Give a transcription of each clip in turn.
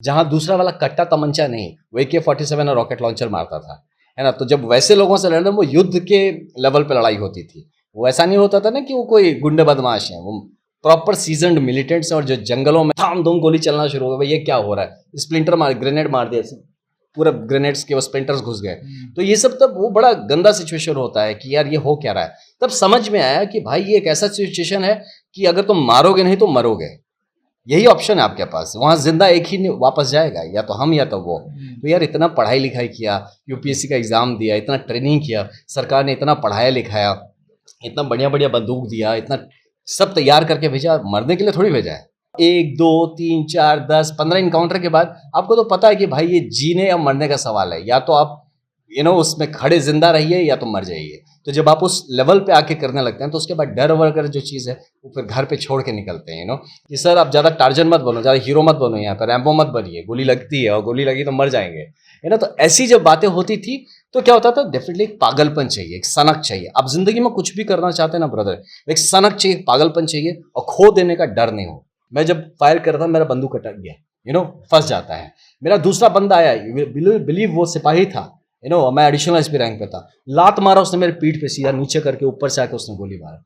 जहां दूसरा वाला कट्टा तमंचा नहीं, वो AK-47 और रॉकेट लॉन्चर मारता था, है ना। तो जब वैसे लोगों से लड़ना, वो युद्ध के लेवल पे लड़ाई होती थी। वो ऐसा नहीं होता था ना कि वो कोई गुंडे बदमाश हैं, वो प्रॉपर सीजन्ड मिलिटेंट्स हैं। और जो जंगलों में धाम धूम गोली चलना शुरू हो गया, भाई ये क्या हो रहा है, स्प्लिंटर मार, ग्रेनेड मार दिया, पूरा ग्रेनेड्स के वो स्प्लिंटर्स घुस गए। तो ये सब तब वो बड़ा गंदा सिचुएशन होता है कि यार ये हो क्या रहा है। तब समझ में आया कि भाई ये एक ऐसा सिचुएशन है कि अगर तुम मारोगे नहीं तो मरोगे, यही ऑप्शन है आपके पास। वहां जिंदा एक ही वापस जाएगा, या तो हम या तो वो। तो यार इतना पढ़ाई लिखाई किया, यूपीएससी का एग्जाम दिया, इतना ट्रेनिंग किया, सरकार ने इतना पढ़ाया लिखाया, इतना बढ़िया बढ़िया बंदूक दिया, इतना सब तैयार करके भेजा, मरने के लिए थोड़ी भेजा है। 1 2 3 4 10 15 इनकाउंटर के बाद आपको तो पता है कि भाई ये जीने या मरने का सवाल है। या तो आप उसमें खड़े जिंदा रहिए या तो मर जाइए। तो जब आप उस लेवल पे आके करने लगते हैं तो उसके बाद डर वगैरह जो चीज़ है वो फिर घर पे छोड़ के निकलते हैं। कि सर आप ज़्यादा टार्जन मत बनो, ज़्यादा हीरो मत बनो, यहाँ पर रैम्बो मत बनिए, गोली लगती है और गोली लगी तो मर जाएंगे, है ना। तो ऐसी जब बातें होती थी तो क्या होता था, डेफिनेटली एक पागलपन चाहिए, एक सनक चाहिए। आप जिंदगी में कुछ भी करना चाहते हैं ना ब्रदर, एक सनक चाहिए, एक पागलपन चाहिए, और खो देने का डर नहीं हो। मैं जब फायर कर रहा था, मेरा बंदूक अटक गया, फंस जाता है। मेरा दूसरा बंदा आया, बिलीव वो सिपाही था, मैं एडिशनल एसपी रैंक पे था, लात मारा उसने मेरे पीठ पे, सीधा नीचे करके ऊपर से आके उसने गोली मारा।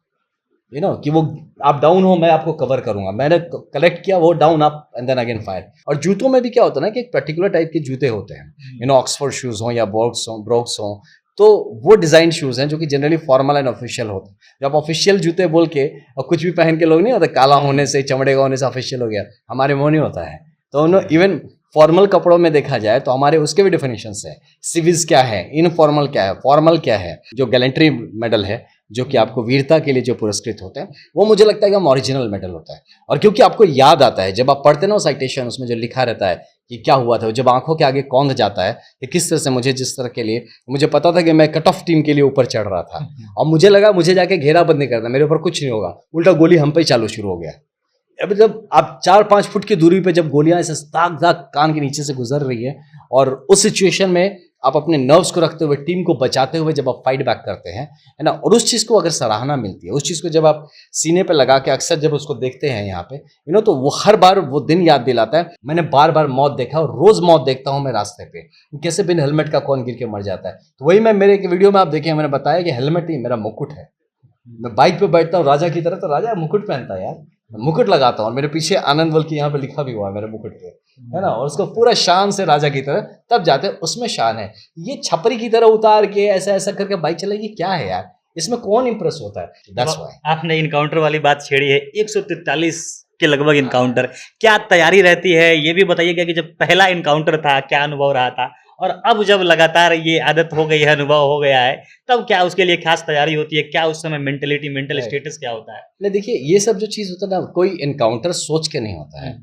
कि वो आप डाउन हो, मैं आपको कवर करूंगा। मैंने कलेक्ट किया, वो down up and then again fire. और जूतों में भी क्या होता है ना कि एक पर्टिकुलर टाइप के जूते होते हैं, ऑक्सफोर्ड शूज हो या ब्रोक्स हो, तो वो डिजाइन शूज हैं जो कि जनरली फॉर्मल एंड ऑफिशियल होते हैं। जब ऑफिशियल जूते बोल के और कुछ भी पहन के लोग नहीं होते, काला होने से, चमड़े का होने से ऑफिशियल हो गया, हमारे वो नहीं होता है। तो इवन फॉर्मल कपड़ों में देखा जाए तो हमारे उसके भी डिफिनेशंस है। सिविल्स क्या है, इनफॉर्मल क्या है, फॉर्मल क्या है। जो गैलेंट्री मेडल है, जो कि आपको वीरता के लिए जो पुरस्कृत होते हैं, वो मुझे लगता है कि ओरिजिनल मेडल होता है। और क्योंकि आपको याद आता है, जब आप पढ़ते ना साइटेशन, उसमें जो लिखा रहता है कि क्या हुआ था, जब आंखों के आगे कौंध जाता है कि किस तरह से मुझे, जिस तरह के लिए मुझे पता था कि मैं कट ऑफ टीम के लिए ऊपर चढ़ रहा था, और मुझे लगा मुझे जाके घेराबंदी करना, मेरे ऊपर कुछ नहीं होगा, उल्टा गोली हम पे ही चालू शुरू हो गया। अब जब आप 4-5 फुट की दूरी पे जब गोलियां ऐसे दाग दाग कान के नीचे से गुजर रही है, और उस सिचुएशन में आप अपने नर्व्स को रखते हुए, टीम को बचाते हुए जब आप फाइट बैक करते हैं, है ना, और उस चीज़ को अगर सराहना मिलती है, उस चीज़ को जब आप सीने पे लगा के अक्सर जब उसको देखते हैं यहाँ पे, तो वो हर बार वो दिन याद दिलाता है। मैंने बार बार मौत देखा, और रोज मौत देखता हूँ मैं रास्ते पे, कैसे बिन हेलमेट का कौन गिर के मर जाता है। तो वही मैं, मेरे एक वीडियो में आप देखें, मैंने बताया कि हेलमेट ही मेरा मुकुट है। मैं बाइक पे बैठता हूँ राजा की तरह, तो राजा मुकुट पहनता है यार, मैं मुकुट लगाता हूँ, और मेरे पीछे आनंद बल्कि यहाँ पे लिखा भी हुआ है मेरे मुकुट पे, है ना। और उसको पूरा शान से राजा की तरह तब जाते हैं, उसमें शान है। ये छपरी की तरह उतार के ऐसा ऐसा करके बाइक चलाएगी, क्या है यार, इसमें कौन इंप्रेस होता है। दैट्स व्हाई आपने इनकाउंटर वाली बात छेड़ी है, 143 के लगभग इनकाउंटर, क्या तैयारी रहती है ये भी बताइएगा कि जब पहला इनकाउंटर था क्या अनुभव रहा था, और अब जब लगातार ये आदत हो गई है, अनुभव हो गया है, तब क्या उसके लिए खास तैयारी होती है, क्या उस समय मेंटल स्टेटस क्या होता है? नहीं, देखिए ये सब जो चीज़ होता है ना, कोई इनकाउंटर सोच के नहीं होता है।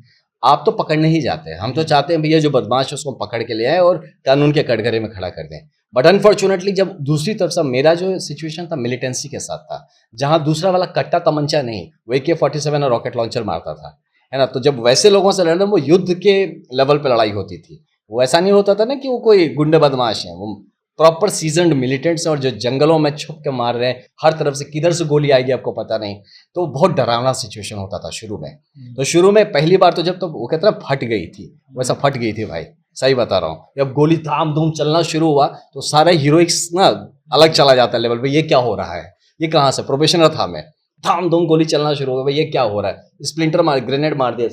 आप तो पकड़ने ही जाते हैं, हम तो चाहते हैं भैया जो बदमाश है उसको पकड़ के ले आए और कानून के कटघरे में खड़ा कर दें। बट अनफॉर्चुनेटली जब दूसरी तरफ से, मेरा जो सिचुएशन था मिलिटेंसी के साथ था, जहां दूसरा वाला कट्टा तमंचा नहीं, वो AK-47 और रॉकेट लॉन्चर मारता था, है ना। तो जब वैसे लोगों से लड़ना, वो युद्ध के लेवल पे लड़ाई होती थी। वो ऐसा नहीं होता था ना कि वो कोई गुंडे बदमाश हैं, वो प्रॉपर सीजन्ड मिलिटेंट्स हैं, और जो जंगलों में छुप के मार रहे हैं, हर तरफ से किधर से गोली आएगी आपको पता नहीं। तो बहुत डरावना सिचुएशन होता था शुरू में। तो शुरू में पहली बार तो जब, तो वो कहते हैं फट गई थी, वैसा फट गई थी भाई, सही बता रहा हूँ। जब गोली धाम धूम चलना शुरू हुआ तो सारा हीरोइक्स ना अलग चला जाता है लेवल पे। ये क्या हो रहा है, ये कहाँ से, प्रोफेशनल था मैं, धाम धूम गोली चलना शुरू हो गया, ये क्या हो रहा है, स्प्लिंटर मार, ग्रेनेड मार दिया,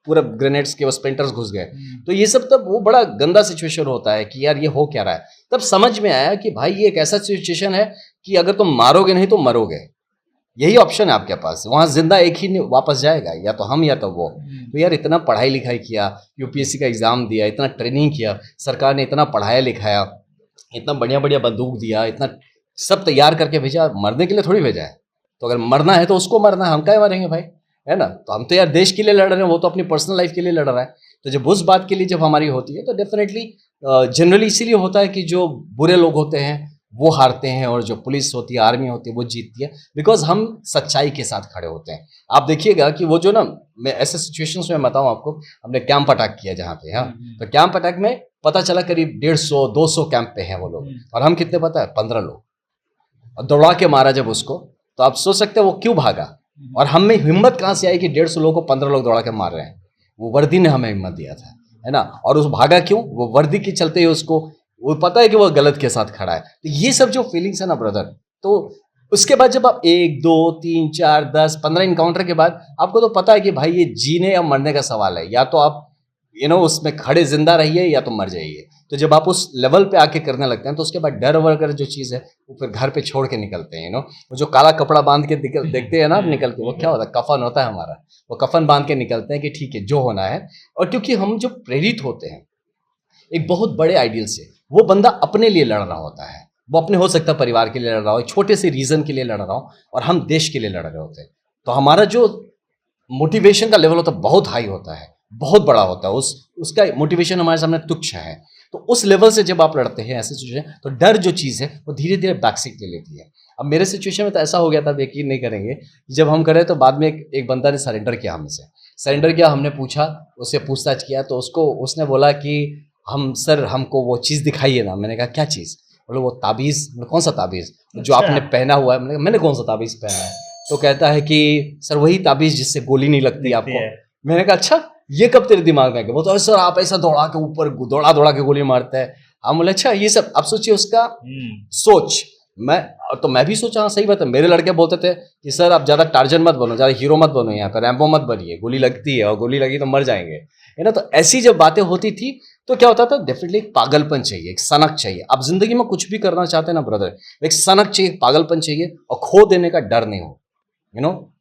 पूरा ग्रेनेड्स के वो स्प्लिंटर्स घुस गए। तो ये सब तब वो बड़ा गंदा सिचुएशन होता है कि यार ये हो क्या रहा है। तब समझ में आया कि भाई ये एक ऐसा सिचुएशन है कि अगर तुम मारोगे नहीं तो मरोगे, यही ऑप्शन है आपके पास। वहां जिंदा एक ही वापस जाएगा, या तो हम या तो वो। तो यार इतना पढ़ाई लिखाई किया, यूपीएससी का एग्जाम दिया, इतना ट्रेनिंग किया, सरकार ने इतना पढ़ाया लिखाया, इतना बढ़िया बढ़िया बंदूक दिया, इतना सब तैयार करके भेजा, मरने के लिए थोड़ी भेजा है। तो अगर मरना है तो उसको मरना है, हम क्या मरेंगे भाई, है ना। तो हम तो यार देश के लिए लड़ रहे हैं, वो तो अपनी पर्सनल लाइफ के लिए लड़ रहा है। तो जब उस बात के लिए जब हमारी होती है तो डेफिनेटली जनरली इसीलिए होता है कि जो बुरे लोग होते हैं वो हारते हैं, और जो पुलिस होती है, आर्मी होती है, वो जीतती है, बिकॉज हम सच्चाई के साथ खड़े होते हैं। आप देखिएगा कि वो जो ना, मैं ऐसे सिचुएशंस में बताऊं आपको, हमने कैंप अटैक किया जहाँ पे, हाँ, तो कैंप अटैक में पता चला करीब 150-200 कैंप पे हैं वो लोग, और हम कितने पता है, 15 लोग, और दौड़ा के मारा जब उसको। तो आप सोच सकते हैं वो क्यों भागा, और हम में हिम्मत कहाँ से आई कि 150 लोगों को 15 लोग दौड़ा के मार रहे हैं। वो वर्दी ने हमें हिम्मत दिया था है ना, और उस भागा क्यों, वो वर्दी के चलते ही उसको वो पता है कि वो गलत के साथ खड़ा है। तो ये सब जो फीलिंग्स है ना ब्रदर, तो उसके बाद जब आप 1 2 3 4 10 15 इनकाउंटर के बाद आपको तो पता है कि भाई ये जीने या मरने का सवाल है, या तो आप उसमें खड़े जिंदा रहिए या तो मर जाइए। तो जब आप उस लेवल पे आके करने लगते हैं तो उसके बाद डर वगैरह जो चीज़ है वो फिर घर पे छोड़ के निकलते हैं। वो जो काला कपड़ा बांध के देखते हैं ना आप निकल के, वो क्या होता है, कफन होता है हमारा, वो कफन बांध के निकलते हैं कि ठीक है जो होना है। और क्योंकि हम जो प्रेरित होते हैं एक बहुत बड़े आइडियल से, वो बंदा अपने लिए लड़ रहा होता है, वो अपने हो सकता है परिवार के लिए लड़ रहा हो, एक छोटे से रीजन के लिए लड़ रहा हो, और हम देश के लिए लड़ रहे होते हैं। तो हमारा जो मोटिवेशन का लेवल होता है बहुत हाई होता है, बहुत बड़ा होता है, उसका मोटिवेशन हमारे सामने तुच्छ है। तो उस लेवल से जब आप लड़ते हैं ऐसे सिचुएशन, तो डर जो चीज़ है वो धीरे धीरे बैकसीट ले लेती है। अब मेरे सिचुएशन में तो ऐसा हो गया था, आप यकीन नहीं करेंगे, जब हम करे तो बाद में एक बंदा ने सरेंडर किया, हमसे सरेंडर किया, हमने पूछा, उससे पूछताछ किया, तो उसने बोला कि सर हमको वो चीज़ दिखाइए ना। मैंने कहा क्या चीज़? बोले वो ताबीज़। कौन सा ताबीज़? जो आपने अच्छा। पहना हुआ है। मैंने कौन सा ताबीज़ पहना है? तो कहता है कि सर वही ताबीज़ जिससे गोली नहीं लगती दिखती आपको। है। मैंने कहा अच्छा, ये कब तेरे दिमाग में आ गया? वो तो सर आप ऐसा दौड़ा के ऊपर दौड़ा के गोली मारते हैं। हम बोले अच्छा ये सब। अब सोचिए उसका सोच। मैं भी सोचा हाँ सही बात है। मेरे लड़के बोलते थे कि सर आप ज़्यादा टार्जन मत बनो, ज़्यादा हीरो मत बनो, यहाँ पर रैम्बो मत बनिए, गोली लगती है और गोली लगी तो मर जाएंगे, है ना। तो ऐसी जब बातें होती थी तो क्या होता था, डेफिनेटली एक पागलपन चाहिए, एक सनक चाहिए। आप जिंदगी में कुछ भी करना चाहते हैं ना ब्रदर, एक सनक चाहिए, एक पागलपन चाहिए, और खो देने का डर नहीं हो।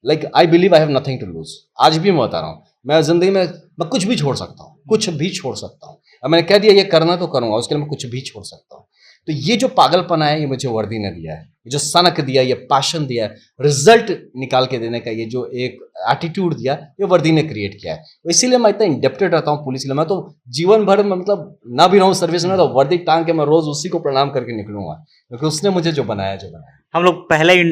Like I believe I have nothing to lose. आज भी मैं बता रहा हूँ, मैं जिंदगी में मैं कुछ भी छोड़ सकता हूँ, कुछ भी छोड़ सकता हूँ। अब मैंने कह दिया ये करना तो करूंगा, उसके लिए मैं कुछ भी छोड़ सकता हूँ। तो ये जो पागलपन है ये मुझे वर्दी ने दिया है, ये जो सनक दिया, ये पैशन दिया है, रिजल्ट निकाल के देने का ये जो एक एटीट्यूड दिया, ये वर्दी ने क्रिएट किया है। तो इसीलिए मैं इतना इंडेप्टेड रहता हूँ पुलिस के लिए। मैं तो जीवन भर मतलब ना भी रहूँ सर्विस में, तो वर्दी टांग के मैं रोज उसी को प्रणाम करके निकलूंगा, क्योंकि उसने मुझे जो बनाया हम लोग पहले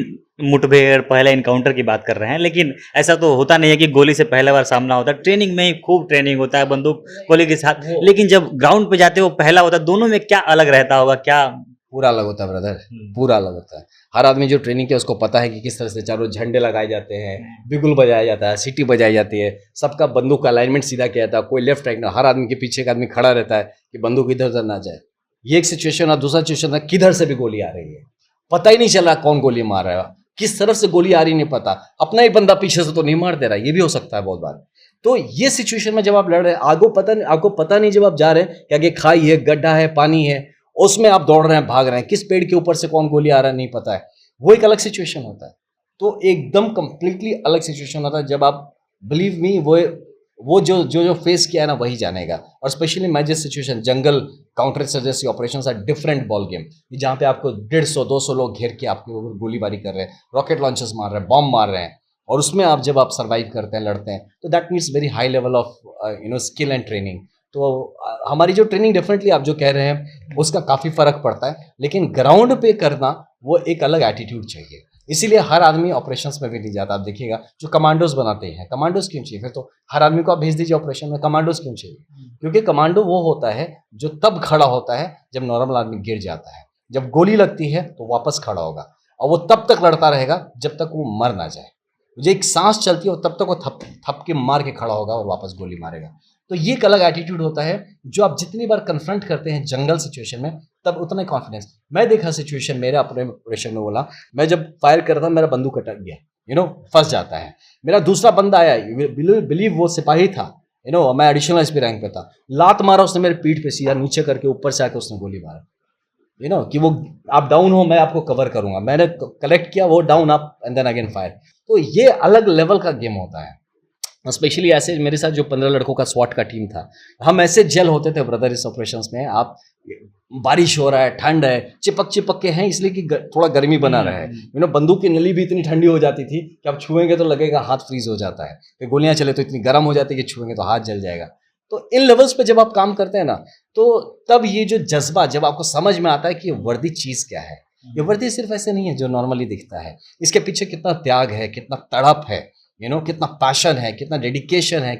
मुठभेड़ पहले इनकाउंटर की बात कर रहे हैं, लेकिन ऐसा तो होता नहीं है कि गोली से पहले बार सामना होता है। ट्रेनिंग में ही खूब ट्रेनिंग होता है बंदूक गोली के साथ, लेकिन जब ग्राउंड पे जाते हो पहला होता है, दोनों में क्या अलग रहता होगा क्या? पूरा अलग होता है ब्रदर, पूरा अलग होता है। हर आदमी जो ट्रेनिंग किया उसको पता है कि किस तरह से चारों झंडे लगाए जाते हैं, बिगुल बजाया जाता है, सीटी बजाई जाती है, सबका बंदूक का अलाइनमेंट सीधा किया जाता है, कोई लेफ्ट राइट ना, हर आदमी के पीछे एक आदमी खड़ा रहता है कि बंदूक इधर उधर ना जाए। ये एक सिचुएशन है। दूसरा सिचुएशन है किधर से भी गोली आ रही है, पता ही नहीं चला कौन गोली मार रहा है, किस तरफ से गोली आ रही नहीं पता, अपना ही बंदा पीछे से तो नहीं मार दे रहा, ये भी हो सकता है बहुत बार। तो ये सिचुएशन में जब आप लड़ रहे हैं, आपको पता नहीं जब आप जा रहे हैं कि आगे खाई है, गड्ढा है, पानी है, उसमें आप दौड़ रहे हैं, भाग रहे हैं, किस पेड़ के ऊपर से कौन गोली आ रहा है नहीं पता है, वो एक अलग सिचुएशन होता है। तो एकदम कंप्लीटली अलग सिचुएशन होता है जब आप, बिलीव मी, वो जो फेस किया है ना वही जानेगा। और स्पेशली मैं जिस सिचुएशन, जंगल counter insurgency operation are different ball game, जहाँ पे आपको 150-200 लोग घेर के आपके ऊपर गोलीबारी कर रहे हैं, रॉकेट लॉन्चर्स मार रहे हैं, बॉम्ब मार रहे हैं, और उसमें आप जब आप सर्वाइव करते हैं, लड़ते हैं, तो that means very high level of skill and training. तो हमारी जो ट्रेनिंग, डेफिनेटली आप जो कह रहे हैं उसका काफ़ी फ़र्क पड़ता है, लेकिन ग्राउंड पे करना वो एक अलग एटीट्यूड चाहिए। इसीलिए हर आदमी ऑपरेशंस में भी नहीं जाता। आप देखिएगा जो कमांडोज बनाते हैं, कमांडोज क्यों चाहिए? फिर तो हर आदमी को आप भेज दीजिए ऑपरेशन में, कमांडोज क्यों चाहिए? क्योंकि कमांडो वो होता है जो तब खड़ा होता है जब नॉर्मल आदमी गिर जाता है, जब गोली लगती है तो वापस खड़ा होगा, और वो तब तक लड़ता रहेगा जब तक वो मर ना जाए। जो एक सांस चलती है तब तक वो थप के मार के खड़ा होगा और वापस गोली मारेगा। तो ये एक अलग एटीट्यूड होता है जो आप जितनी बार कन्फ्रंट करते हैं जंगल सिचुएशन में, तब उतना ही कॉन्फिडेंस। मैं देखा सिचुएशन मेरे अपने ऑपरेशन में, बोला मैं जब फायर कर रहा था मेरा बंदूक अटक गया, फंस जाता है। मेरा दूसरा बंदा आया, बिलीव वो सिपाही था, मैं एडिशनल एसपी रैंक पे था, लात मारा उसने मेरे पीठ पे, सीधा नीचे करके ऊपर से आके उसने गोली मारा, कि वो आप डाउन हो, मैं आपको कवर करूंगा। मैंने कलेक्ट किया, वो down up and then again fire. तो ये अलग लेवल का गेम होता है। स्पेशली ऐसे मेरे साथ जो 15 लड़कों का स्वॉट का टीम था, हम ऐसे जेल होते थे ब्रदर इस ऑपरेशंस में। आप बारिश हो रहा है, ठंड है, चिपक के हैं इसलिए कि थोड़ा गर्मी बना रहा है। बंदूक की नली भी इतनी ठंडी हो जाती थी कि आप छुएंगे तो लगेगा हाथ फ्रीज हो जाता है, फिर गोलियां चले तो इतनी गर्म हो जाती है कि छुएंगे तो हाथ जल जाएगा। तो इन लेवल्स पे जब आप काम करते हैं ना, तो तब ये जो जज्बा, जब आपको समझ में आता है कि ये वर्दी चीज़ क्या है, ये वर्दी सिर्फ ऐसे नहीं है जो नॉर्मली दिखता है, इसके पीछे कितना त्याग है, कितना तड़प है, कितना पैशन है, कितना डेडिकेशन है,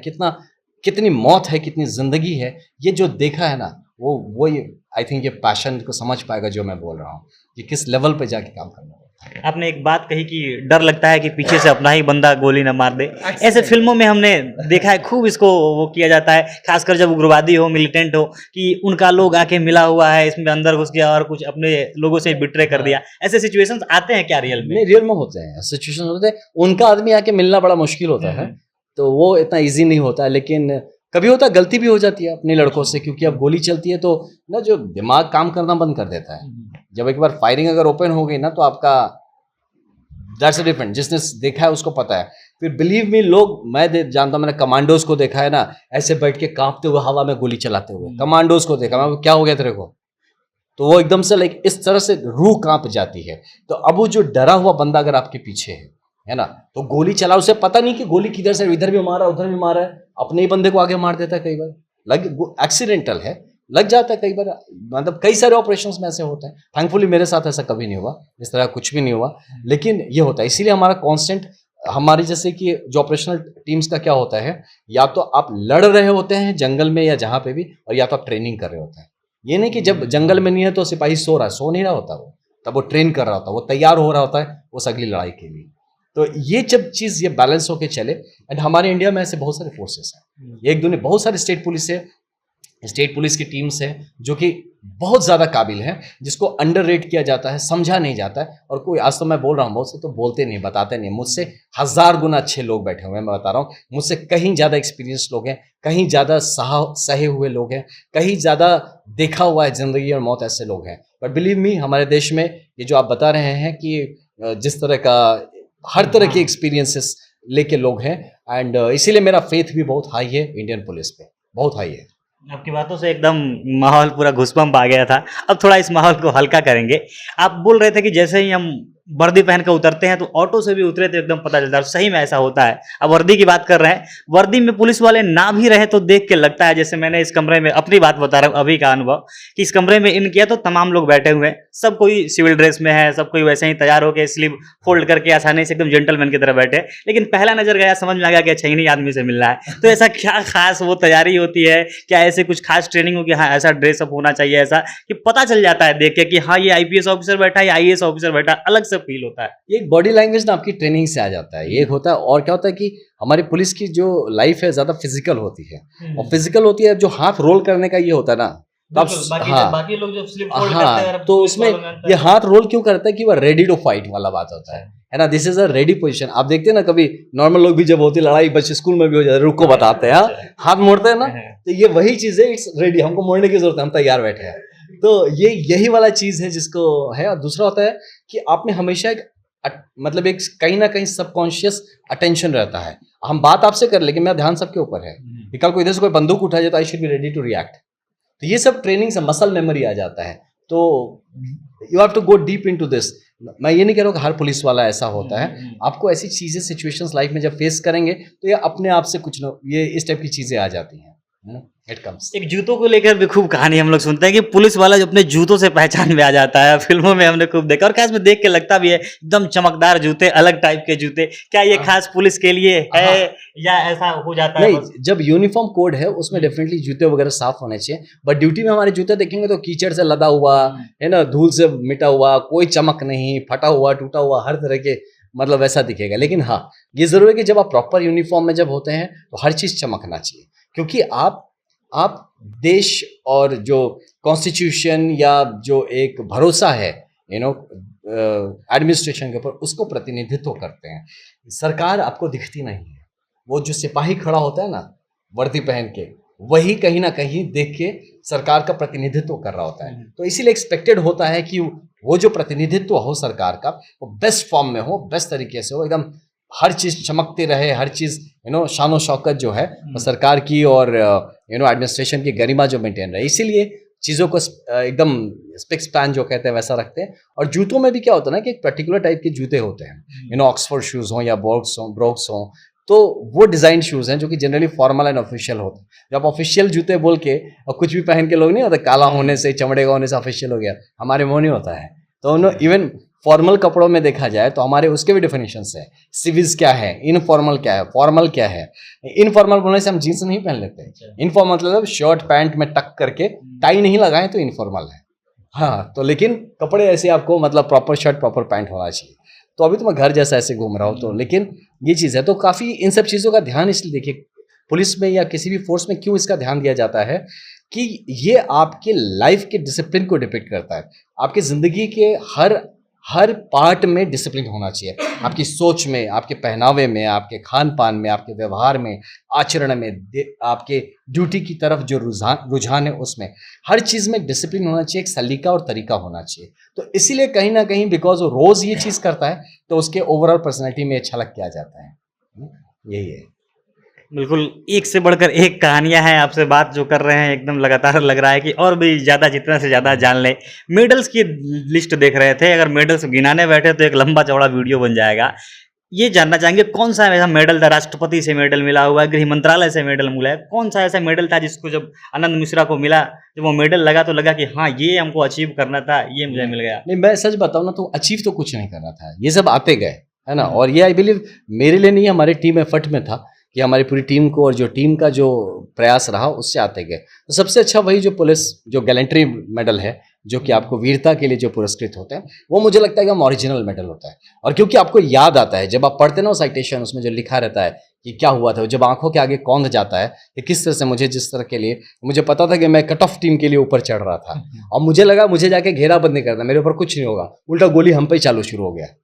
कितनी मौत है, कितनी जिंदगी है। ये जो देखा है ना, वो आई थिंक ये पैशन को समझ पाएगा जो मैं बोल रहा हूँ कि किस लेवल पे जाके काम करना है। आपने एक बात कही कि डर लगता है कि पीछे से अपना ही बंदा गोली ना मार दे। ऐसे फिल्मों में हमने देखा है, खूब इसको वो किया जाता है, खासकर जब उग्रवादी हो, मिलिटेंट हो, कि उनका लोग आके मिला हुआ है, इसमें अंदर घुस गया और कुछ अपने लोगों से बिट्रे कर दिया। ऐसे सिचुएशंस आते हैं क्या रियल में? नहीं, रियल में होते हैं सिचुएशन होते हैं, उनका आदमी आके मिलना बड़ा मुश्किल होता है, तो वो इतना इजी नहीं होता है। लेकिन कभी होता है, गलती भी हो जाती है अपने लड़कों से, क्योंकि अब गोली चलती है तो ना जो दिमाग काम करना बंद कर देता है। जब एक बार फायरिंग अगर ओपन हो गई ना तो आपका दैट्स डिफरेंट, जिसने देखा है उसको पता है। फिर बिलीव मी, लोग मैं जानता हूँ, मैंने कमांडोज को देखा है ना, ऐसे बैठ के कांपते हुए हवा में गोली चलाते हुए कमांडोज को देखा मैं, क्या हो गया तेरे को, तो वो एकदम से लाइक इस तरह से रूह कांप जाती है। तो अब वो जो डरा हुआ बंदा अगर आपके पीछे है ना, तो गोली चला, उसे पता नहीं कि गोली किधर से, इधर भी मारा उधर भी मारा है, अपने ही बंदे को आगे मार देता है। कई बार लग एक्सीडेंटल है, लग जाता है कई बार, मतलब कई सारे ऑपरेशंस में ऐसे होते हैं। थैंकफुली मेरे साथ ऐसा कभी नहीं हुआ, इस तरह कुछ भी नहीं हुआ, लेकिन ये होता है। इसीलिए हमारा कांस्टेंट, हमारी जैसे कि जो ऑपरेशनल टीम्स का क्या होता है, या तो आप लड़ रहे होते हैं जंगल में या जहाँ पे भी, और या तो आप ट्रेनिंग कर रहे होते हैं। ये नहीं कि जब जंगल में नहीं है तो सिपाही सो रहा है, सो नहीं रहा होता वो, तब वो ट्रेन कर रहा होता है, वो तैयार हो रहा होता है उस अगली लड़ाई के लिए। तो ये जब चीज़ ये बैलेंस होके चले, एंड हमारे इंडिया में ऐसे बहुत सारे फोर्सेस हैं, एक दो नहीं, बहुत सारे स्टेट पुलिस है, स्टेट पुलिस की टीम्स है जो कि बहुत ज़्यादा काबिल है, जिसको अंडर रेट किया जाता है, समझा नहीं जाता है। और कोई, आज तो मैं बोल रहा हूँ, बहुत से तो बोलते नहीं, बताते नहीं, मुझसे 1000 गुना अच्छे लोग बैठे हुए हैं, मैं बता रहा हूँ, मुझसे कहीं ज़्यादा एक्सपीरियंस लोग हैं, कहीं ज़्यादा सहे हुए लोग हैं, कहीं ज़्यादा देखा हुआ है ज़िंदगी और मौत, ऐसे लोग हैं। बट बिलीव मी, हमारे देश में ये जो आप बता रहे हैं कि जिस तरह का हर तरह के एक्सपीरियंसेस लेके लोग हैं, एंड इसीलिए मेरा फेथ भी बहुत हाई है इंडियन पुलिस पे, बहुत हाई है। आपकी बातों से एकदम माहौल पूरा घुसपम्प आ गया था। अब थोड़ा इस माहौल को हल्का करेंगे। आप बोल रहे थे कि जैसे ही हम वर्दी पहन कर उतरते हैं तो ऑटो से भी उतरे तो एकदम पता चलता है, सही में ऐसा होता है। अब वर्दी की बात कर रहे हैं, वर्दी में पुलिस वाले ना भी रहे तो देख के लगता है, जैसे मैंने इस कमरे में अपनी बात बता रहा हूँ अभी का अनुभव, कि इस कमरे में इन किया तो तमाम लोग बैठे हुए हैं, सब कोई सिविल ड्रेस में है, सब कोई वैसे ही तैयार होकर स्लीव फोल्ड करके आसानी से एकदम जेंटलमैन की तरह बैठे। लेकिन पहला नजर गया, समझ में आ गया कि अच्छा इन्हीं आदमी से मिल रहा है। तो ऐसा क्या खास वो तैयारी होती है, क्या ऐसे कुछ खास ट्रेनिंग हो कि हाँ ऐसा ड्रेसअप होना चाहिए, ऐसा कि पता चल जाता है देख के कि हाँ ये आईपीएस ऑफिसर बैठा है या आईएएस ऑफिसर बैठा है, अलग से फील होता है? ये एक बॉडी लैंग्वेज ना आपकी ट्रेनिंग से आ जाता है, ये एक होता है। और क्या होता है कि हमारी पुलिस की जो लाइफ है ज़्यादा फिजिकल होती है, और फिजिकल होती है, जो हाथ रोल करने का ये होता है ना, तो आप बाकी लोग जो स्लिप फोल्ड हाँ, करते हैं तो उसमें ये हाथ रोल क्यों करता है कि वो रेडी टू फाइट वाला बात होता है ना, this is a ready position. आप देखते हैं ना, कभी नॉर्मल लोग भी जब होती है लड़ाई, बच्चे स्कूल में भी हो जाते हैं, रुको बताते हैं, हाथ मोड़ते हैं ना, तो ये वही चीज़ है, इट्स रेडी, हमको मोड़ने की जरूरत है, हम तैयार बैठे हैं। तो ये यही वाला चीज़ है जिसको है। और दूसरा होता है कि आपने हमेशा एक मतलब एक कहीं ना कहीं सबकॉन्शियस अटेंशन रहता है। हम बात आपसे कर, लेकिन मेरा ध्यान सबके ऊपर है कि कल को इधर से कोई बंदूक उठा जाए तो I should be ready to react. तो ये सब ट्रेनिंग से मसल मेमोरी आ जाता है। तो you have to go deep into this. मैं ये नहीं कह रहा हूँ कि हर पुलिस वाला ऐसा होता है, आपको ऐसी चीज़ें सिचुएशंस लाइफ में जब फेस करेंगे तो ये अपने आप से कुछ न ये इस टाइप की चीज़ें आ जाती हैं, इट कम्स। एक जूतों को लेकर भी खूब कहानी हम लोग सुनते हैं कि पुलिस वाला जो अपने जूतों से पहचान में आ जाता है, फिल्मों में हमने खूब देखा और खास में देख के लगता भी है एकदम चमकदार जूते, अलग टाइप के जूते। क्या ये खास पुलिस के लिए है या ऐसा हो जाता है? नहीं, जब यूनिफॉर्म कोड है उसमें डेफिनेटली जूते वगैरह साफ होने चाहिए, बट ड्यूटी में हमारे जूते देखेंगे तो कीचड़ से लदा हुआ है ना, धूल से मिटा हुआ, कोई चमक नहीं, फटा हुआ टूटा हुआ हर तरह के मतलब वैसा दिखेगा। लेकिन हाँ, ये जरूर है कि जब आप प्रॉपर यूनिफॉर्म में जब होते हैं तो हर चीज़ चमकना चाहिए, क्योंकि आप देश और जो कॉन्स्टिट्यूशन या जो एक भरोसा है एडमिनिस्ट्रेशन के ऊपर, उसको प्रतिनिधित्व करते हैं। सरकार आपको दिखती नहीं है, वो जो सिपाही खड़ा होता है ना वर्दी पहन के, वही कहीं ना कहीं देख के सरकार का प्रतिनिधित्व कर रहा होता है। तो इसीलिए एक्सपेक्टेड होता है कि वो जो प्रतिनिधित्व हो सरकार का, वो बेस्ट फॉर्म में हो, बेस्ट तरीके से हो, एकदम हर चीज़ चमकती रहे, हर चीज़ शान शौकत जो है वो सरकार की और एडमिनिस्ट्रेशन की गरिमा जो मेंटेन रहे। इसीलिए चीज़ों को एकदम स्पिक स्पैन जो कहते हैं वैसा रखते हैं। और जूतों में भी क्या होता है ना कि एक पर्टिकुलर टाइप के जूते होते हैं, ऑक्सफोर्ड शूज़ हों या ब्रोक्स हों, तो वो डिज़ाइन शूज़ हैं जो कि जनरली फॉर्मल एंड ऑफिशियल होते हैं। जब ऑफिशियल जूते बोल के और कुछ भी पहन के लोग नहीं होते, काला होने से, चमड़े का होने से ऑफिशियल हो गया, हमारे वो नहीं होता है। तो इवन फॉर्मल कपड़ों में देखा जाए तो हमारे उसके भी डिफिनेशंस है, सिविल्स क्या है, इनफॉर्मल क्या है, फॉर्मल क्या है। इनफॉर्मल बोलने से हम जीन्स नहीं पहन लेते, इनफॉर्मल मतलब शर्ट पैंट में टक करके टाई नहीं लगाएं तो इनफॉर्मल है। हाँ, तो लेकिन कपड़े ऐसे आपको मतलब प्रॉपर शर्ट, प्रॉपर पैंट होना चाहिए। तो अभी तो मैं घर जैसा ऐसे घूम रहा हूँ, तो लेकिन ये चीज़ है, तो काफ़ी इन सब चीज़ों का ध्यान इसलिए देखिए, पुलिस में या किसी भी फ़ोर्स में क्यों इसका ध्यान दिया जाता है कि ये आपके लाइफ़ के डिसिप्लिन को डिपिक्ट करता है। आपकी ज़िंदगी के हर पार्ट में डिसिप्लिन होना चाहिए। आपकी सोच में, आपके पहनावे में, आपके खान-पान में, आपके व्यवहार में, आचरण में, आपके ड्यूटी की तरफ जो रुझान है उसमें, हर चीज़ में डिसिप्लिन होना चाहिए, एक सलीका और तरीका होना चाहिए। तो इसीलिए कहीं न कहीं बिकॉज़ वो रोज़ ये चीज़ करता है, तो उसके ओवरऑल पर्सनैलिटी में झलक के आ जाता है। यही है। बिल्कुल, एक से बढ़कर एक कहानियाँ हैं, आपसे बात जो कर रहे हैं एकदम लगातार लग रहा है कि और भी ज़्यादा जितना से ज़्यादा जान लें। मेडल्स की लिस्ट देख रहे थे, अगर मेडल्स गिनाने बैठे तो एक लंबा-चौड़ा वीडियो बन जाएगा। ये जानना चाहेंगे कौन-सा ऐसा मेडल था, राष्ट्रपति से मेडल मिला हुआ है, गृह मंत्रालय से मेडल मिला है, कौन-सा ऐसा मेडल था जिसको जब आनंद मिश्रा को मिला, जब वो मेडल लगा तो लगा कि हाँ, ये हमको अचीव करना था, ये मुझे मिल गया? नहीं, मैं सच बताऊँ ना तो अचीव तो कुछ नहीं करना था। ये सब आते गए, है ना? हुँ। और ये आई बिलीव मेरे लिए नहीं, हमारे टीम एफर्ट में था कि हमारी पूरी टीम को और जो टीम का जो प्रयास रहा उससे आते गए। तो सबसे अच्छा वही जो पुलिस जो गैलेंट्री मेडल है, जो कि आपको वीरता के लिए जो पुरस्कृत होते हैं, वो मुझे लगता है कि हम ओरिजिनल मेडल होता है। और क्योंकि आपको याद आता है, जब आप पढ़ते हैं ना वो साइटेशन, उसमें जो लिखा रहता है कि क्या हुआ था, जब आँखों के आगे कौंध जाता है कि किस तरह से मुझे जिस तरह के लिए मुझे पता था कि मैं कट ऑफ टीम के लिए ऊपर चढ़ रहा था और मुझे लगा मुझे जाके घेराबंदी करना, मेरे ऊपर कुछ नहीं होगा, उल्टा गोली हम पे ही चालू शुरू हो गया।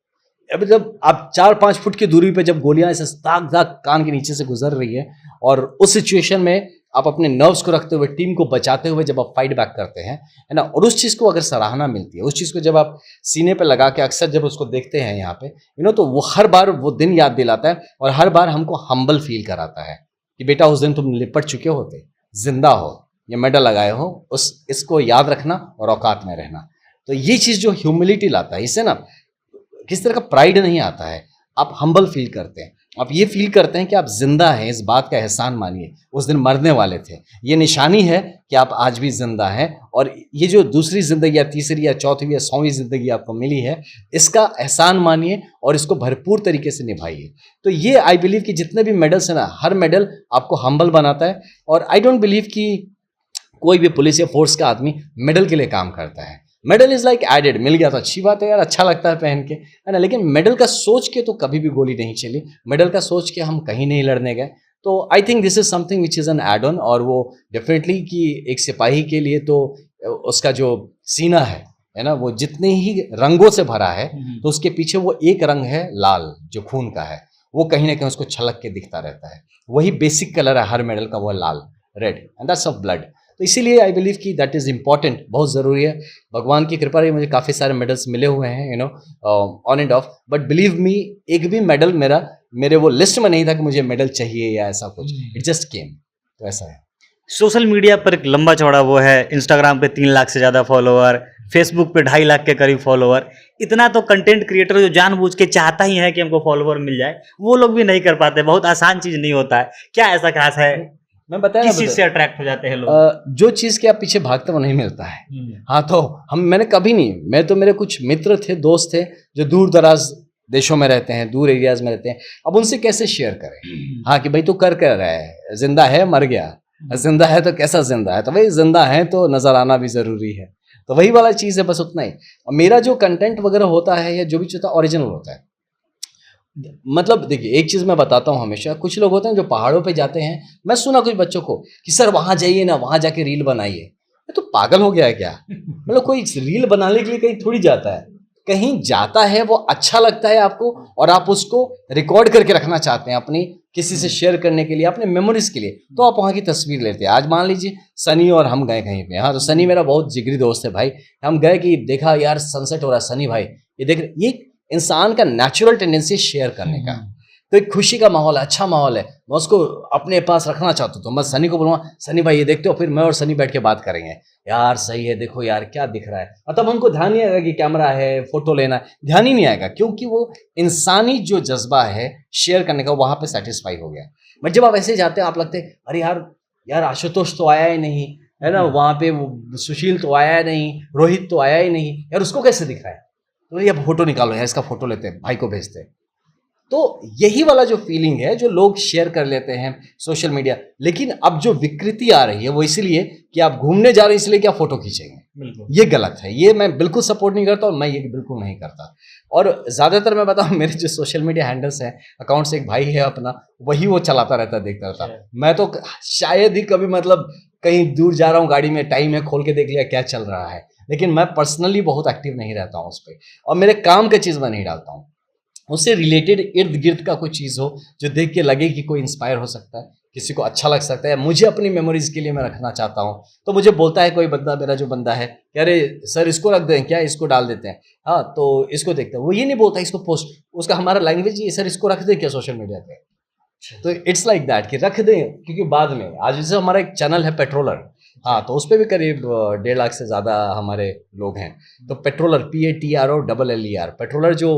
अब जब आप 4-5 फुट की दूरी पे जब गोलियां ऐसे दाग-दाग कान के नीचे से गुजर रही है और उस सिचुएशन में आप अपने नर्व्स को रखते हुए टीम को बचाते हुए जब आप फाइट बैक करते हैं, है ना? और उस चीज़ को अगर सराहना मिलती है, उस चीज़ को जब आप सीने पे लगा के अक्सर जब उसको देखते हैं यहाँ पे, तो वो हर बार वो दिन याद दिलाता है और हर बार हमको हम्बल फील कराता है कि बेटा उस दिन तुम लिपट चुके होते, जिंदा हो, ये मेडल लगाए हो, इसको याद रखना और औकात में रहना। तो ये चीज़ जो ह्यूमिलिटी लाता है, इससे ना किस तरह का प्राइड नहीं आता है, आप हम्बल फील करते हैं, आप ये फील करते हैं कि आप जिंदा हैं, इस बात का एहसान मानिए, उस दिन मरने वाले थे, ये निशानी है कि आप आज भी जिंदा हैं और ये जो दूसरी ज़िंदगी या तीसरी या चौथी या 100वीं ज़िंदगी आपको मिली है, इसका एहसान मानिए और इसको भरपूर तरीके से निभाइए। तो ये आई बिलीव कि जितने भी मेडल्स हैं ना, हर मेडल आपको हम्बल बनाता है और आई डोंट बिलीव कि कोई भी पुलिस या फोर्स का आदमी मेडल के लिए काम करता है। मेडल इज लाइक एडेड, मिल गया तो अच्छी बात है यार, अच्छा लगता है पहन के, है ना? लेकिन मेडल का सोच के तो कभी भी गोली नहीं चली, मेडल का सोच के हम कहीं नहीं लड़ने गए। तो I think this is something which is an add on और वो डेफिनेटली कि एक सिपाही के लिए तो उसका जो सीना है ना, वो जितने ही रंगों से भरा है तो उसके पीछे वो एक रंग है लाल जो खून का है, वो कहीं ना कहीं उसको छलक के दिखता रहता है। वही बेसिक कलर है हर मेडल का, वो लाल, red, and that's of blood. तो इसीलिए आई बिलीव कि दैट इज़ इम्पॉर्टेंट, बहुत ज़रूरी है। भगवान की कृपा रही, मुझे काफ़ी सारे मेडल्स मिले हुए हैं on end of, but believe me एक भी मेडल मेरे वो लिस्ट में नहीं था कि मुझे मेडल चाहिए या ऐसा कुछ, इट जस्ट केम। तो ऐसा है। सोशल मीडिया पर एक लंबा चौड़ा वो है, इंस्टाग्राम पे 3 लाख से ज़्यादा फॉलोअर, फेसबुक पे 2.5 लाख के करीब फॉलोअर। इतना तो कंटेंट क्रिएटर जो जानबूझ के चाहता ही है कि हमको फॉलोअर मिल जाए, वो लोग भी नहीं कर पाते। बहुत आसान चीज़ नहीं होता है। क्या ऐसा खास है? मैं बताया किस चीज़ से अट्रैक्ट हो जाते हैं लोग? जो चीज़ के आप पीछे भागते वो नहीं मिलता है। हाँ, तो मैंने कभी नहीं, मैं तो मेरे कुछ मित्र थे, दोस्त थे जो दूर दराज देशों में रहते हैं, दूर एरियाज में रहते हैं, अब उनसे कैसे शेयर करें? हाँ कि भाई तू कर रहा है, जिंदा है, मर गया, जिंदा है तो कैसा जिंदा है? तो भाई जिंदा है तो नजर आना भी जरूरी है। तो वही वाला चीज़ है, बस उतना ही। और मेरा जो कंटेंट वगैरह होता है या जो भी चीज़ होता है ओरिजिनल होता है। मतलब देखिए, एक चीज़ मैं बताता हूँ हमेशा, कुछ लोग होते हैं जो पहाड़ों पे जाते हैं, मैं सुना कुछ बच्चों को कि सर वहाँ जाइए ना, वहाँ जाके रील बनाइए। ये तो पागल हो गया है क्या? मतलब कोई रील बनाने के लिए कहीं थोड़ी जाता है, कहीं जाता है, वो अच्छा लगता है आपको और आप उसको रिकॉर्ड करके रखना चाहते हैं अपनी किसी से शेयर करने के लिए, अपने मेमोरीज के लिए, तो आप वहाँ की तस्वीर लेते हैं। आज मान लीजिए सनी और हम गए कहीं पे, हाँ, तो सनी मेरा बहुत जिगरी दोस्त है भाई, हम गए कि देखा यार सनसेट हो रहा है, सनी भाई ये देख, ये इंसान का नेचुरल टेंडेंसी शेयर करने का, तो एक खुशी का माहौल है, अच्छा माहौल है, मैं उसको अपने पास रखना चाहता हूँ। तो मैं सनी को बोलूँगा, सनी भाई ये देखते हो, फिर मैं और सनी बैठ के बात करेंगे, यार सही है, देखो यार क्या दिख रहा है। और तब हमको ध्यान नहीं आएगा कि कैमरा है, फोटो लेना है, ध्यान ही नहीं आएगा, क्योंकि वो इंसानी जो जज्बा है शेयर करने का वहाँ पे सेटिस्फाई हो गया। बट जब आप ऐसे जाते हैं, आप लगते हैं अरे यार आशुतोष तो आया ही नहीं, है ना, वहाँ पे वो सुशील तो आया नहीं, रोहित तो आया ही नहीं, यार उसको कैसे दिख रहा है? तो ये फोटो निकालो यार, इसका फोटो लेते हैं, भाई को भेजते हैं। तो यही वाला जो फीलिंग है जो लोग शेयर कर लेते हैं सोशल मीडिया। लेकिन अब जो विकृति आ रही है वो इसलिए कि आप घूमने जा रहे हैं, इसलिए क्या फोटो खींचेंगे, बिल्कुल। ये गलत है, ये मैं बिल्कुल सपोर्ट नहीं करता और मैं ये बिल्कुल नहीं करता। और ज़्यादातर मैं बताऊँ मेरे जो सोशल मीडिया हैंडल्स हैं, अकाउंट्स एक भाई है अपना, वही वो चलाता रहता है, देखता रहता। अच्छा। मैं तो शायद ही कभी मतलब कहीं दूर जा रहा हूँ गाड़ी में, टाइम है, खोल के देख लिया क्या चल रहा है। लेकिन मैं पर्सनली बहुत एक्टिव नहीं रहता हूँ उस पे, और मेरे काम की चीज़ मैं नहीं डालता हूँ। उससे रिलेटेड इर्द-गिर्द का कोई चीज़ हो, जो देख के लगे कि कोई इंस्पायर हो सकता है, किसी को अच्छा लग सकता है, मुझे अपनी मेमोरीज़ के लिए मैं रखना चाहता हूँ। तो मुझे बोलता है कोई बंदा, मेरा जो बंदा है कि अरे सर इसको रख दें क्या, इसको डाल देते हैं। हाँ, तो इसको देखते हैं। वो ये नहीं बोलता इसको पोस्ट, उसका हमारा लैंग्वेज ये है, सर इसको रख दें क्या सोशल मीडिया पे? तो इट्स लाइक दैट कि रख दें, क्योंकि बाद में आज जैसे हमारा एक चैनल है पेट्रोलर, हाँ, तो उस पे भी करीब 1.5 लाख से ज़्यादा हमारे लोग हैं। तो पेट्रोलर PATROLLER पेट्रोलर जो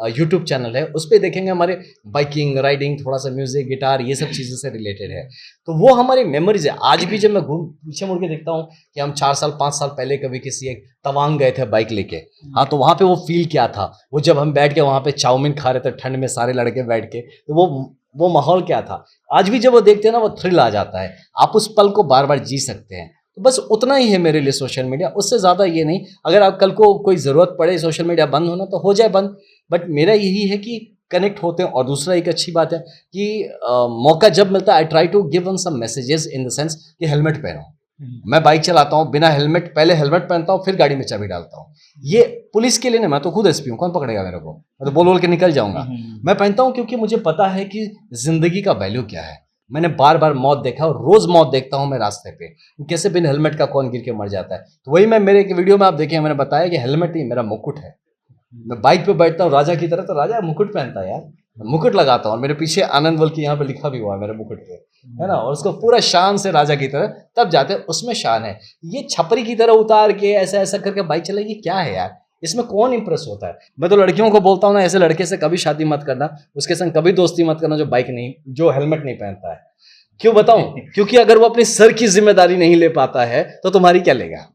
यूट्यूब चैनल है, उस पे देखेंगे हमारे बाइकिंग, राइडिंग, थोड़ा सा म्यूजिक, गिटार, ये सब चीज़ों से रिलेटेड है। तो वो हमारी मेमोरीज है। आज भी जब मैं घूम पीछे मुड़ के देखता हूँ कि हम 4 साल 5 साल पहले कभी किसी एक तवांग गए थे बाइक लेके, हाँ, तो वहाँ पे वो फील क्या था, वो जब हम बैठ के वहाँ पे चाउमीन खा रहे थे ठंड में सारे लड़के बैठ के, तो वो माहौल क्या था। आज भी जब वो देखते हैं ना, वो थ्रिल आ जाता है, आप उस पल को बार बार जी सकते हैं। तो बस उतना ही है मेरे लिए सोशल मीडिया, उससे ज़्यादा ये नहीं। अगर आप कल को कोई ज़रूरत पड़े सोशल मीडिया बंद होना, तो हो जाए बंद, बट मेरा यही है कि कनेक्ट होते हैं। और दूसरा एक अच्छी बात है कि मौका जब मिलता है, I try to give some messages in the sense कि हेलमेट पहनो। मैं बाइक चलाता हूँ बिना हेलमेट, पहले हेलमेट पहनता हूँ, फिर गाड़ी में चाबी डालता हूँ। ये पुलिस के लिए नहीं, मैं तो खुद SP हूँ, कौन पकड़ेगा मेरे को, मैं तो बोल के निकल जाऊंगा। मैं पहनता हूँ क्योंकि मुझे पता है कि जिंदगी का वैल्यू क्या है। मैंने बार बार मौत देखा और रोज मौत देखता हूँ मैं रास्ते पे, कैसे बिन हेलमेट का कौन गिर के मर जाता है। तो वही मैं मेरे एक वीडियो में आप देखें, मैंने बताया कि हेलमेट ही मेरा मुकुट है। मैं बाइक पे बैठता हूँ राजा की तरह, तो राजा मुकुट पहनता है यार, मैं मुकुट लगाता हूँ, और मेरे पीछे आनंद बल्कि यहाँ पे लिखा भी हुआ है मेरे मुकुट पे, है ना, और उसको पूरा शान से राजा की तरह तब जाते हैं, उसमें शान है। ये छपरी की तरह उतार के ऐसा ऐसा करके बाइक चलाएगी, क्या है यार, इसमें कौन इंप्रेस होता है। मैं तो लड़कियों को बोलता हूँ ना, ऐसे लड़के से कभी शादी मत करना, उसके संग कभी दोस्ती मत करना जो हेलमेट नहीं पहनता है। क्यों बताऊं? क्योंकि अगर वो अपनी सर की जिम्मेदारी नहीं ले पाता है, तो तुम्हारी क्या लेगा,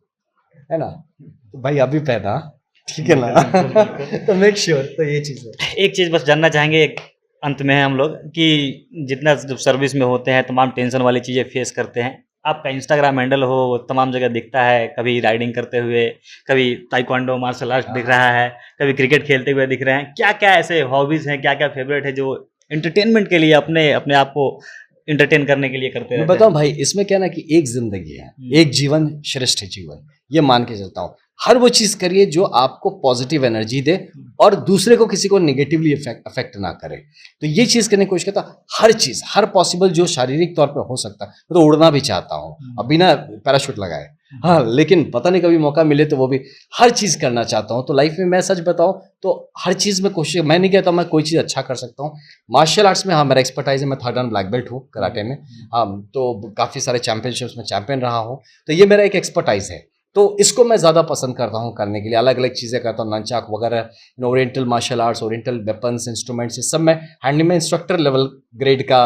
है ना। तो भाई अभी पहना, ठीक है ना। तो मेक श्योर, तो ये चीज़ है। एक चीज़ बस जानना चाहेंगे, एक अंत में है हम लोग, कि जितना जब सर्विस में होते हैं तमाम टेंशन वाली चीज़ें फेस करते हैं, आपका इंस्टाग्राम हैंडल हो वो तमाम जगह दिखता है, कभी राइडिंग करते हुए, कभी ताइक्वांडो मार्शल आर्ट दिख रहा है, कभी क्रिकेट खेलते हुए दिख रहे हैं। क्या क्या ऐसे हॉबीज़ हैं, क्या क्या फेवरेट है जो एंटरटेनमेंट के लिए अपने अपने आप को एंटरटेन करने के लिए करते मैं रहते बताऊं हैं? भाई, इसमें क्या ना कि एक जिंदगी है, एक जीवन श्रेष्ठ जीवन, ये मान के चलता हूँ। हर वो चीज करिए जो आपको पॉजिटिव एनर्जी दे और दूसरे को किसी को नेगेटिवली अफेक्ट ना करे। तो ये चीज करने की कोशिश करता हूं। हर चीज, हर पॉसिबल जो शारीरिक तौर पे हो सकता है। मैं तो उड़ना भी चाहता हूँ, अब बिना पैराशूट लगाए, हाँ, लेकिन पता नहीं कभी मौका मिले तो वो भी हर चीज करना चाहता हूँ। तो लाइफ में मैं सच बताऊं तो हर चीज में कोशिश, मैं नहीं कहता मैं कोई चीज अच्छा कर सकता हूँ। मार्शल आर्ट्स में हाँ मेरा एक्सपर्टाइज है, मैं 3rd डाउन ब्लैक बेल्ट हूँ कराटे में, हाँ, तो काफ़ी सारे चैंपियनशिप्स में चैंपियन रहा हूँ। तो ये मेरा एक एक्सपर्टाइज है, तो इसको मैं ज़्यादा पसंद करता हूँ करने के लिए। अलग अलग चीज़ें करता हूँ, नंचाक वगैरह, oriental martial arts, oriental weapons, instruments, ये सब मैं हैंडलिंग में इंस्ट्रक्टर लेवल ग्रेड का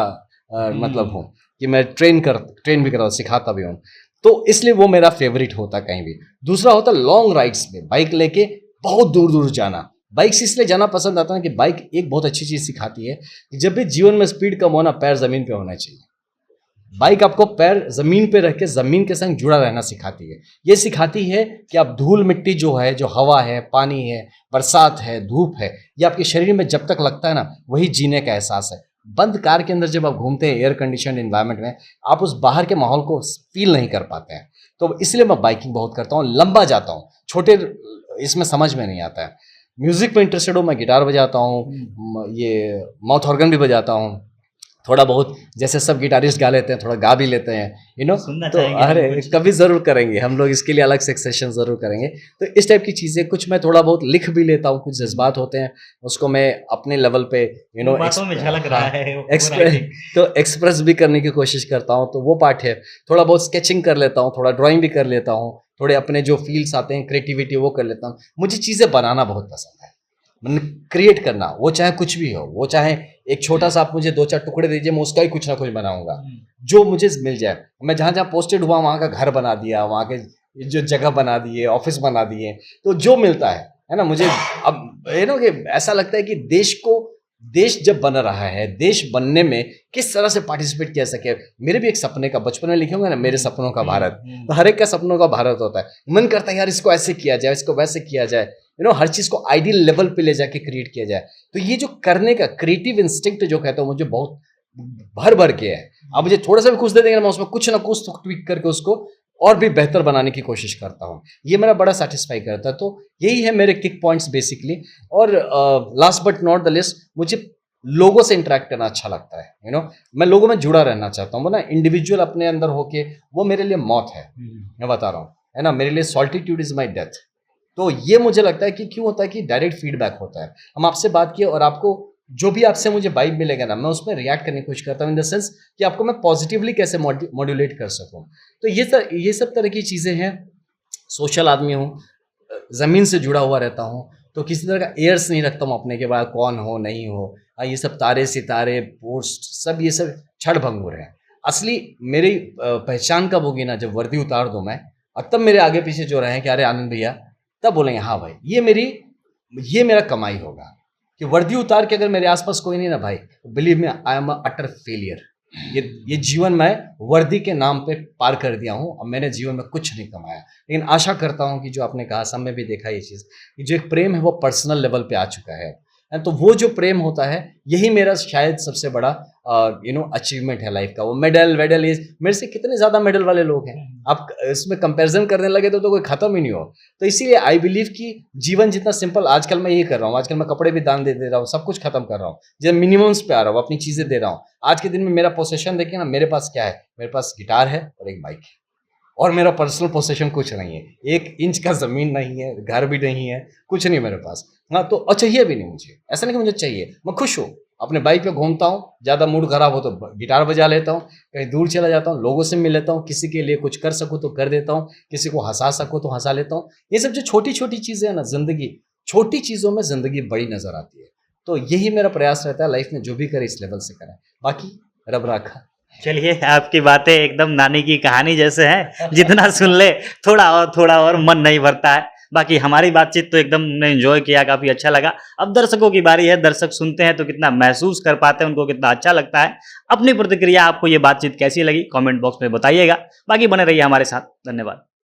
मतलब हूँ कि मैं ट्रेन भी करता हूँ, सिखाता भी हूँ। तो इसलिए वो मेरा फेवरेट होता कहीं भी। दूसरा होता लॉन्ग राइड्स में बाइक लेके बहुत दूर दूर जाना। बाइक से इसलिए जाना पसंद आता है कि बाइक एक बहुत अच्छी चीज़ सिखाती है कि जब भी जीवन में स्पीड कम होना, पैर ज़मीन पे होना चाहिए। बाइक आपको पैर ज़मीन पे रख के ज़मीन के संग जुड़ा रहना सिखाती है। ये सिखाती है कि आप धूल मिट्टी जो है, जो हवा है, पानी है, बरसात है, धूप है, ये आपके शरीर में जब तक लगता है ना, वही जीने का एहसास है। बंद कार के अंदर जब आप घूमते हैं एयर कंडीशन इन्वायरमेंट में, आप उस बाहर के माहौल को फील नहीं कर पाते हैं। तो इसलिए मैं बाइकिंग बहुत करता हूँ, लंबा जाता हूँ, छोटे इसमें समझ में नहीं आता है। म्यूज़िक में इंटरेस्टेड हूँ, मैं गिटार बजाता हूँ, ये माउथ ऑर्गन भी बजाता हूँ थोड़ा बहुत, जैसे सब गिटारिस्ट गा लेते हैं, थोड़ा गा भी लेते हैं, सुनना तो चाहेंगे हम अरे कुछ। कभी ज़रूर करेंगे हम लोग, इसके लिए अलग से सेशन ज़रूर करेंगे। तो इस टाइप की चीज़ें कुछ मैं थोड़ा बहुत लिख भी लेता हूँ, कुछ जज्बात होते हैं उसको मैं अपने लेवल पे बातों में झलक रहा है वो एक्सप्रेस writing। तो एक्सप्रेस भी करने की कोशिश करता हूँ, तो वो पार्ट है। थोड़ा बहुत स्केचिंग कर लेता हूँ, थोड़ा ड्राइंग भी कर लेता हूँ, थोड़े अपने जो फील्ड्स आते हैं क्रिएटिविटी वो कर लेता हूँ। मुझे चीज़ें बनाना बहुत पसंद है, मैंने क्रिएट करना, वो चाहे कुछ भी हो, वो चाहे एक छोटा सा आप मुझे 2-4 टुकड़े दीजिए, मैं उसका ही कुछ ना कुछ बनाऊंगा जो मुझे मिल जाए। मैं जहाँ जहाँ पोस्टेड हुआ वहाँ का घर बना दिया, वहाँ के जो जगह बना दिए, ऑफिस बना दिए, तो जो मिलता है ना मुझे, अब कि ऐसा लगता है कि देश को देश जब बन रहा है, देश बनने में किस तरह से पार्टिसिपेट किया सके। मेरे भी एक सपने का, बचपन में लिखे होंगे ना मेरे सपनों का भारत, तो हर एक का सपनों का भारत होता है। मन करता है यार इसको ऐसे किया जाए, इसको वैसे किया जाए, हर चीज़ को आइडियल लेवल पे ले जाके क्रिएट किया जाए। तो ये जो करने का क्रिएटिव इंस्टिंक्ट जो कहता हूँ, मुझे बहुत भर भर के है। आप मुझे थोड़ा सा भी कुछ दे देंगे, मैं उसमें कुछ ना कुछ तो ट्वीक करके उसको और भी बेहतर बनाने की कोशिश करता हूँ। ये मेरा बड़ा सेटिस्फाई करता है। तो यही है मेरे किक पॉइंट्स बेसिकली। और last but not the list, मुझे लोगों से इंटरेक्ट करना अच्छा लगता है। मैं लोगों में जुड़ा रहना चाहता हूँ। वो ना इंडिविजुअल अपने अंदर होके, वो मेरे लिए मौत है, मैं बता रहा हूँ, है ना। मेरे लिए सॉल्टिट्यूड इज माई डेथ। तो ये मुझे लगता है कि क्यों होता है कि डायरेक्ट फीडबैक होता है। हम आपसे बात किए और आपको जो भी आपसे मुझे वाइब मिलेगा ना, मैं उसमें रिएक्ट करने की कोशिश करता हूँ, इन द सेंस कि आपको मैं पॉजिटिवली कैसे मॉड्यूलेट कर सकूँ। तो ये सब तरह की चीज़ें हैं। सोशल आदमी हूँ, ज़मीन से जुड़ा हुआ रहता हूँ, तो किसी तरह का एयर्स नहीं रखता हूँ अपने के बाद कौन हो नहीं हो। ये सब तारे सितारे पोस्ट सब ये सब क्षण भंगुर है। असली मेरी पहचान कब होगी ना, जब वर्दी उतार दूँ मैं, और तब मेरे आगे पीछे जो रहे कि अरे आनंद भैया, तब बोलेंगे हाँ भाई ये मेरा कमाई होगा। कि वर्दी उतार के अगर मेरे आसपास कोई नहीं ना भाई, believe me I am utter failure. ये जीवन मैं वर्दी के नाम पे पार कर दिया हूँ, और मैंने जीवन में कुछ नहीं कमाया। लेकिन आशा करता हूँ कि जो आपने कहा, सब में भी देखा ये चीज़, कि जो एक प्रेम है वो पर्सनल लेवल पे आ चुका है। तो वो जो प्रेम होता है, यही मेरा शायद सबसे बड़ा अचीवमेंट है लाइफ का। वो मेडल ये मेरे से कितने ज़्यादा मेडल वाले लोग हैं, आप इसमें कंपैरिजन करने लगे तो कोई ख़त्म ही नहीं हो। तो इसीलिए आई बिलीव कि जीवन जितना सिंपल, आजकल मैं ये कर रहा हूँ, आजकल मैं कपड़े भी दान दे रहा हूँ, सब कुछ खत्म कर रहा हूँ, जब मिनिमम्स पे आ रहा हूँ, अपनी चीज़ें दे रहा हूँ। आज के दिन में मेरा पोसेशन देखिए ना, मेरे पास क्या है, मेरे पास गिटार है और एक बाइक है, और मेरा पर्सनल पोसेशन कुछ नहीं है। 1 इंच का ज़मीन नहीं है, घर भी नहीं है, कुछ नहीं मेरे पास। हाँ, तो और चाहिए भी नहीं मुझे, ऐसा नहीं कि मुझे चाहिए, मैं खुश हूँ। अपने बाइक पे घूमता हूँ, ज़्यादा मूड ख़राब हो तो गिटार बजा लेता हूँ, कहीं दूर चला जाता हूँ, लोगों से मिल लेता हूँ, किसी के लिए कुछ कर सकूँ तो कर देता हूँ, किसी को हँसा सकूँ तो हँसा लेता हूँ। ये सब जो छोटी-छोटी चीज़ें हैं ना, ज़िंदगी, छोटी चीज़ों में ज़िंदगी बड़ी नज़र आती है। तो यही मेरा प्रयास रहता है लाइफ़ में, जो भी करे इस लेवल से करें, बाकी रब राखा। चलिए, आपकी बातें एकदम नानी की कहानी जैसे हैं, जितना सुन ले थोड़ा और मन नहीं भरता है। बाकी हमारी बातचीत तो एकदम हमने एंजॉय किया, काफ़ी अच्छा लगा। अब दर्शकों की बारी है, दर्शक सुनते हैं तो कितना महसूस कर पाते हैं, उनको कितना अच्छा लगता है। अपनी प्रतिक्रिया, आपको ये बातचीत कैसी लगी, कमेंट बॉक्स में बताइएगा। बाकी बने रहिए हमारे साथ। धन्यवाद।